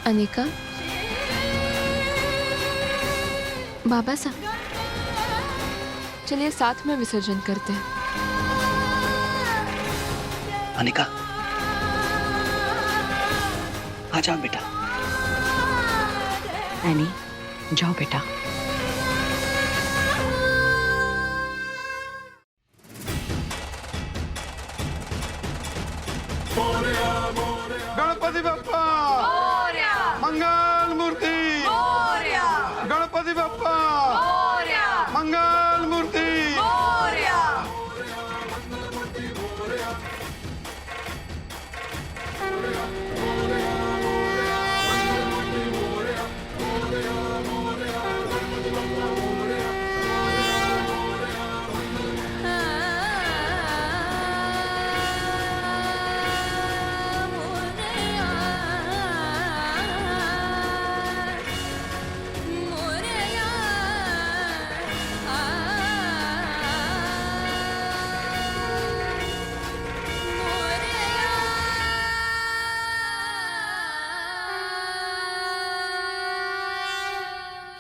अनिका, बाबा साहब, चलिए साथ में विसर्जन करते हैं। अनिका, आ जाओ बेटा। एनी, जाओ बेटा। गणपति बप्पा मंगल मूर्ति, गणपति बप्पा मंगल मूर्ति।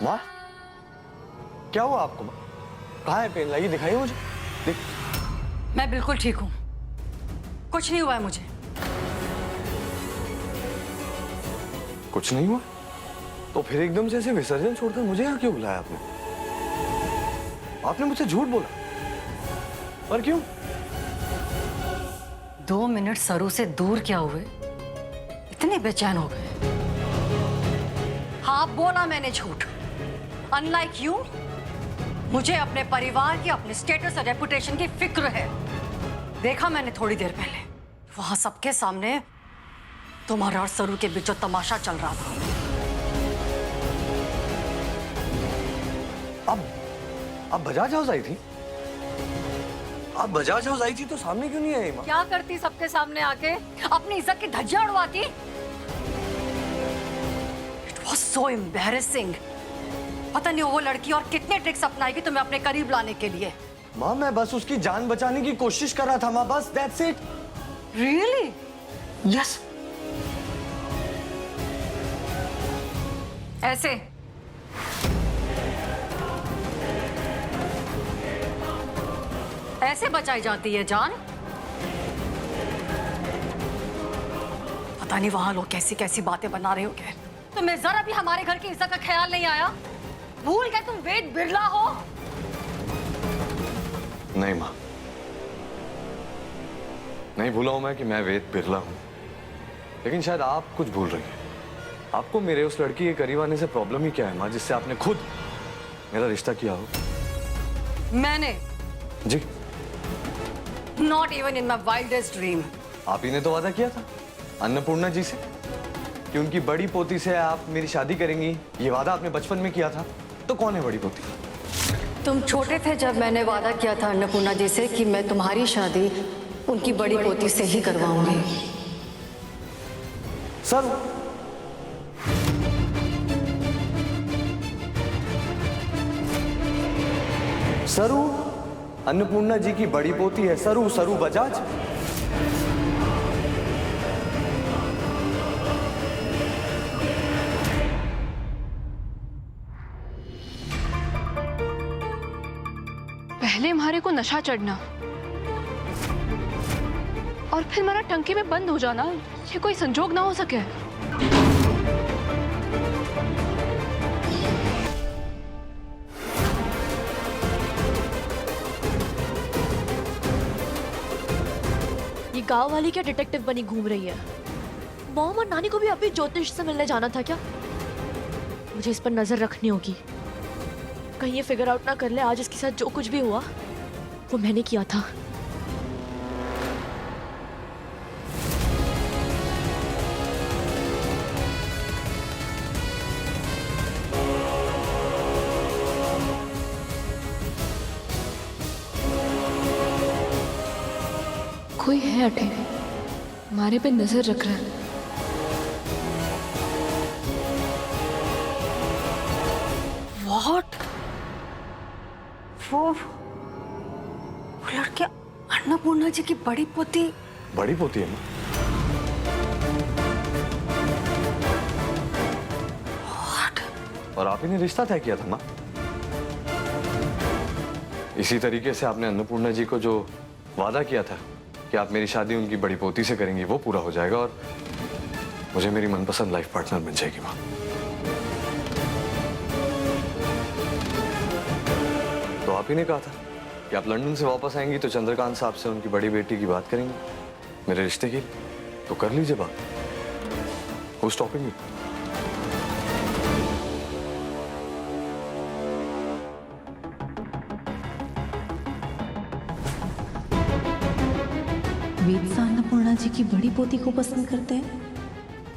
माँ, क्या हुआ आपको? माँ, कहाँ है पेन लगी? दिखाइए मुझे। मैं बिल्कुल ठीक हूँ, कुछ नहीं हुआ है मुझे। कुछ नहीं हुआ? तो फिर एकदम से ऐसे विसर्जन छोड़कर मुझे यहाँ क्यों बुलाया आपने? आपने मुझसे झूठ बोला, पर क्यों? 2 मिनट सरू से दूर क्या हुए, इतने बेचैन हो गए? हाँ, बोला मैंने झूठ। अनलाइक यू, मुझे अपने परिवार की, अपने स्टेटस और रेपुटेशन की फिक्र है। देखा मैंने थोड़ी देर पहले वहां सबके सामने तुम्हारा और सरू के बीच जो तमाशा चल रहा था। अब बजाज हाउस आई थी? आप बजाज हाउस आई थी तो सामने क्यों नहीं आई माँ? क्या करती सबके सामने आके? अपनी इज्जत की धज्जियां उड़वाती। It was so embarrassing. पता नहीं वो लड़की और कितने ट्रिक्स अपनाएगी तुम्हें अपने करीब लाने के लिए। माँ, मैं बस उसकी जान बचाने की कोशिश कर रहा था माँ, बस दैट्स इट। रियली? यस। ऐसे ऐसे बचाई जाती है जान? पता नहीं वहां लोग कैसी कैसी बातें बना रहे होंगे। तुम्हें जरा भी हमारे घर की इज्जत का ख्याल नहीं आया? भूल गए तुम वेद बिरला हो? नहीं माँ, नहीं भूला हूं मैं कि मैं वेद बिरला हूं, लेकिन शायद आप कुछ भूल रही हैं। आपको मेरे उस लड़की के करीब आने से प्रॉब्लम ही क्या है माँ, जिससे आपने खुद मेरा रिश्ता किया हो? मैंने? जी। Not even in my wildest dream. आप ही ने तो वादा किया था अन्नपूर्णा जी से कि उनकी बड़ी पोती से आप मेरी शादी करेंगी। ये वादा आपने बचपन में किया था, तो कौन है बड़ी पोती? तुम छोटे थे जब मैंने वादा किया था अन्नपूर्णा जी से कि मैं तुम्हारी शादी उनकी बड़ी पोती से ही करवाऊंगी। सर, सरू अन्नपूर्णा जी की बड़ी पोती है। सरू बजाज। पहले हमारे को नशा चढ़ना और फिर हमारा टंकी में बंद हो जाना, ये कोई संजोग ना हो सके। ये गांव वाली क्या डिटेक्टिव बनी घूम रही है? मॉम और नानी को भी अभी ज्योतिष से मिलने जाना था क्या? मुझे इस पर नजर रखनी होगी, कहीं ये फिगर आउट ना कर ले आज इसके साथ जो कुछ भी हुआ वो मैंने किया था। कोई है अटे, हमारे पे नजर रख रहा है। What? वो लड़की अन्नपूर्णा जी की बड़ी पोती है माँ। और आप ही ने रिश्ता तय किया था माँ। इसी तरीके से आपने अन्नपूर्णा जी को जो वादा किया था कि आप मेरी शादी उनकी बड़ी पोती से करेंगी, वो पूरा हो जाएगा और मुझे मेरी मनपसंद लाइफ पार्टनर बन जाएगी माँ। तो आप ही ने कहा था कि आप लंदन से वापस आएंगी तो चंद्रकांत साहब से उनकी बड़ी बेटी की बात करेंगे मेरे रिश्ते की। तो कर लीजिए बात। Who's stopping you? वेद अन्नपूर्णा जी की बड़ी पोती को पसंद करते हैं,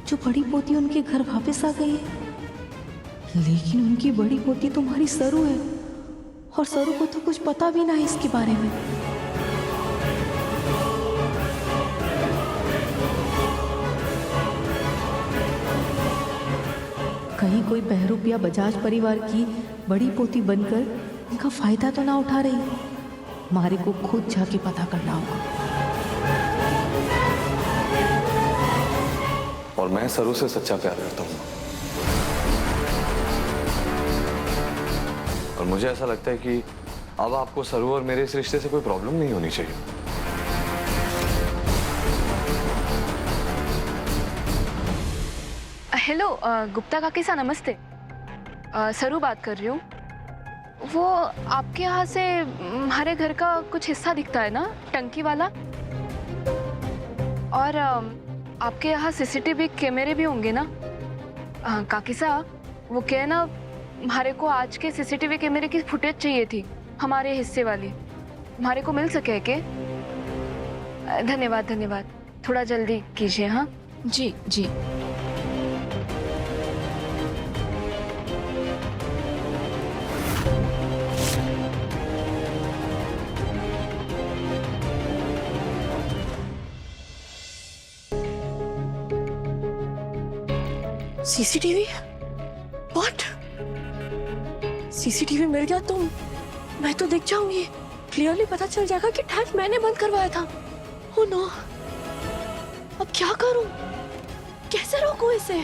जो बड़ी पोती उनके घर वापस आ गई है। लेकिन उनकी बड़ी पोती तुम्हारी सरू है और सरू को तो कुछ पता भी ना है इसके बारे में। कहीं कोई बहरूप या बजाज परिवार की बड़ी पोती बनकर इनका फायदा तो ना उठा रही। हमारे को खुद जाके पता करना होगा। और मैं सरू से सच्चा प्यार करता हूँ और मुझे ऐसा लगता है कि अब आपको सरू और मेरे इस रिश्ते से कोई प्रॉब्लम नहीं होनी चाहिए। हेलो गुप्ता काकी सा नमस्ते। सरू बात कर रही हूँ। वो आपके यहाँ से हमारे घर का कुछ हिस्सा दिखता है ना, टंकी वाला। और आपके यहाँ सीसीटीवी कैमरे भी होंगे ना। काकी साहब, वो क्या है ना, हमारे को आज के सीसीटीवी कैमरे की फुटेज चाहिए थी, हमारे हिस्से वाली। हमारे को मिल सके क्या? धन्यवाद धन्यवाद, थोड़ा जल्दी कीजिए। हाँ जी जी। सीसीटीवी? व्हाट? सीसीटीवी मिल गया तो मैं तो दिख जाऊंगी। क्लियरली पता चल जाएगा कि टैप मैंने बंद करवाया था। ओह नो, अब क्या करूं? कैसे रोकूं इसे?